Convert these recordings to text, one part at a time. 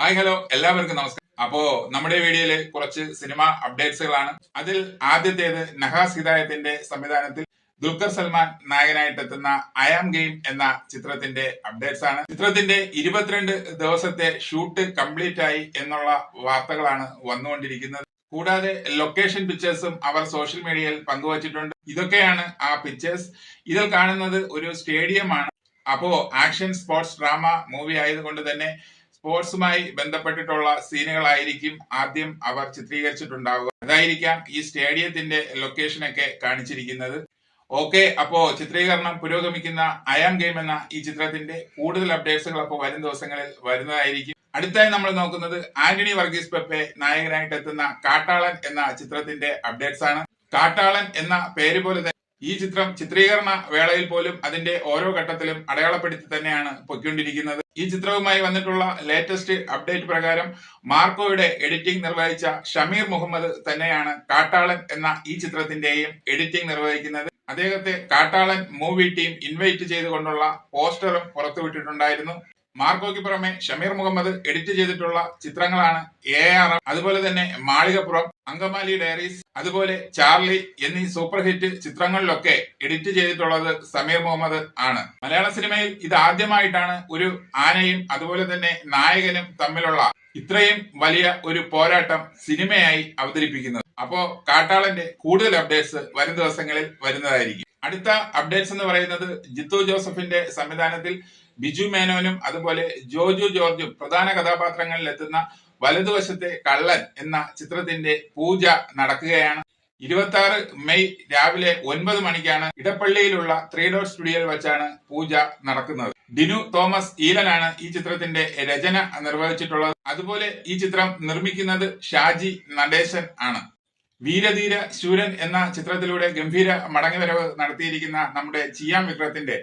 Hi hello എല്ലാവർക്കും നമസ്കാരം. അപ്പോ നമ്മുടെ വീഡിയോയില് കുറച്ച് സിനിമ അപ്ഡേറ്റ്സുകളാണ്. അതിൽ ആദ്യത്തേത് നഹാസ് ഹിദായത്തിന്റെ സംവിധാനത്തിൽ ദുൽഖർ സൽമാൻ നായകനായിട്ടെത്തുന്ന ഐ ആം ഗെയിം എന്ന ചിത്രത്തിന്റെ അപ്ഡേറ്റ്സ് ആണ്. ചിത്രത്തിന്റെ 22 ദിവസത്തെ ഷൂട്ട് കംപ്ലീറ്റ് ആയി എന്നുള്ള വാർത്തകളാണ് വന്നുകൊണ്ടിരിക്കുന്നത്. കൂടാതെ ലൊക്കേഷൻ പിക്ചേഴ്സും അവർ സോഷ്യൽ മീഡിയയിൽ പങ്കുവച്ചിട്ടുണ്ട്. ഇതൊക്കെയാണ് ആ പിക്ചേഴ്സ്. ഇതിൽ കാണുന്നത് ഒരു സ്റ്റേഡിയമാണ്. അപ്പോ ആക്ഷൻ സ്പോർട്സ് ഡ്രാമ മൂവി ആയതുകൊണ്ട് തന്നെ സ്പോർട്സുമായി ബന്ധപ്പെട്ടിട്ടുള്ള സീനുകളായിരിക്കും ആദ്യം അവർ ചിത്രീകരിച്ചിട്ടുണ്ടാവുക. അതായിരിക്കാം ഈ സ്റ്റേഡിയത്തിന്റെ ലൊക്കേഷനൊക്കെ കാണിച്ചിരിക്കുന്നത്. ഓക്കെ, അപ്പോ ചിത്രീകരണം പുരോഗമിക്കുന്ന ഐ ആം ഗെയിം എന്ന ഈ ചിത്രത്തിന്റെ കൂടുതൽ അപ്ഡേറ്റ്സുകൾ അപ്പോൾ വരും ദിവസങ്ങളിൽ വരുന്നതായിരിക്കും. അടുത്തായി നമ്മൾ നോക്കുന്നത് ആന്റണി വർഗീസ് പെപ്പെ നായകനായിട്ട് എത്തുന്ന കാട്ടാളൻ എന്ന ചിത്രത്തിന്റെ അപ്ഡേറ്റ്സ് ആണ്. കാട്ടാളൻ എന്ന പേര് പോലെ ഈ ചിത്രം ചിത്രീകരണ വേളയിൽ പോലും അതിന്റെ ഓരോ ഘട്ടത്തിലും അടയാളപ്പെടുത്തി തന്നെയാണ് പൊയ്ക്കൊണ്ടിരിക്കുന്നത്. ഈ ചിത്രവുമായി വന്നിട്ടുള്ള ലേറ്റസ്റ്റ് അപ്ഡേറ്റ് പ്രകാരം മാർക്കോയുടെ എഡിറ്റിംഗ് നിർവഹിച്ച ഷമീർ മുഹമ്മദ് തന്നെയാണ് കാട്ടാളൻ എന്ന ഈ ചിത്രത്തിന്റെയും എഡിറ്റിംഗ് നിർവഹിക്കുന്നത്. അദ്ദേഹത്തെ കാട്ടാളൻ മൂവി ടീം ഇൻവൈറ്റ് ചെയ്തുകൊണ്ടുള്ള പോസ്റ്ററും പുറത്തുവിട്ടിട്ടുണ്ടായിരുന്നു. മാർക്കോയ്ക്ക് പുറമെ ഷമീർ മുഹമ്മദ് എഡിറ്റ് ചെയ്തിട്ടുള്ള ചിത്രങ്ങളാണ് ARM, അതുപോലെ തന്നെ മാളികപ്പുറം, അങ്കമാലി ഡയറീസ്, അതുപോലെ ചാർലി എന്നീ സൂപ്പർ ഹിറ്റ് ചിത്രങ്ങളിലൊക്കെ എഡിറ്റ് ചെയ്തിട്ടുള്ളത് സമീർ മുഹമ്മദ് ആണ്. മലയാള സിനിമയിൽ ഇത് ആദ്യമായിട്ടാണ് ഒരു ആനയും അതുപോലെ തന്നെ നായകനും തമ്മിലുള്ള ഇത്രയും വലിയ ഒരു പോരാട്ടം സിനിമയായി അവതരിപ്പിക്കുന്നത്. അപ്പോ കാട്ടാളന്റെ കൂടുതൽ അപ്ഡേറ്റ്സ് വരും ദിവസങ്ങളിൽ വരുന്നതായിരിക്കും. അടുത്ത അപ്ഡേറ്റ്സ് എന്ന് പറയുന്നത് ജിത്തു ജോസഫിന്റെ സംവിധാനത്തിൽ ബിജു മേനോനും അതുപോലെ ജോജു ജോർജും പ്രധാന കഥാപാത്രങ്ങളിൽ എത്തുന്ന വലതുവശത്തെ കള്ളൻ എന്ന ചിത്രത്തിന്റെ പൂജ നടക്കുകയാണ്. 26 മെയ് രാവിലെ 9 മണിക്കാണ് ഇടപ്പള്ളിയിലുള്ള 3 ഡോട്ട് സ്റ്റുഡിയോയിൽ വെച്ചാണ് പൂജ നടക്കുന്നത്. ഡിനു തോമസ് ഈലനാണ് ഈ ചിത്രത്തിന്റെ രചന നിർവഹിച്ചിട്ടുള്ളത്. അതുപോലെ ഈ ചിത്രം നിർമ്മിക്കുന്നത് ഷാജി നടേശൻ ആണ്. വീരധീര ശൂരൻ എന്ന ചിത്രത്തിലൂടെ ഗംഭീര മടങ്ങിവരവ് നടത്തിയിരിക്കുന്ന നമ്മുടെ ചിയാൻ വിക്രത്തിന്റെ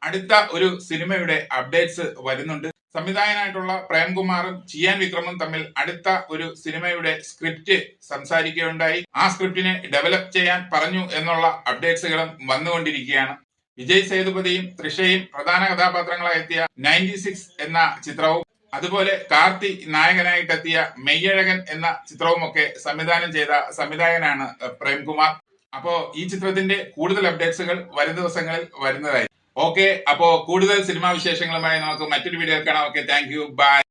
അടുത്ത ഒരു സിനിമയുടെ അപ്ഡേറ്റ്സ് വരുന്നുണ്ട്. സംവിധായകനായിട്ടുള്ള പ്രേംകുമാറും ചിയാൻ വിക്രമും തമ്മിൽ അടുത്ത ഒരു സിനിമയുടെ സ്ക്രിപ്റ്റ് സംസാരിക്കുകയുണ്ടായി. ആ സ്ക്രിപ്റ്റിനെ ഡെവലപ്പ് ചെയ്യാൻ പറഞ്ഞു എന്നുള്ള അപ്ഡേറ്റ്സുകളും വന്നുകൊണ്ടിരിക്കുകയാണ്. വിജയ് സേതുപതിയും തൃഷയും പ്രധാന കഥാപാത്രങ്ങളായി എത്തിയ 96 എന്ന ചിത്രവും അതുപോലെ കാർത്തി നായകനായിട്ടെത്തിയ മെയ്യഴകൻ എന്ന ചിത്രവും ഒക്കെ സംവിധാനം ചെയ്ത സംവിധായകനാണ് പ്രേംകുമാർ. അപ്പോ ഈ ചിത്രത്തിന്റെ കൂടുതൽ അപ്ഡേറ്റ്സുകൾ വരും ദിവസങ്ങളിൽ വരുന്നതായി. ഓക്കെ, അപ്പോ കൂടുതൽ സിനിമാ വിശേഷങ്ങളുമായി നമുക്ക് മറ്റൊരു വീഡിയോയിൽ കാണാം. Okay, thank you, by.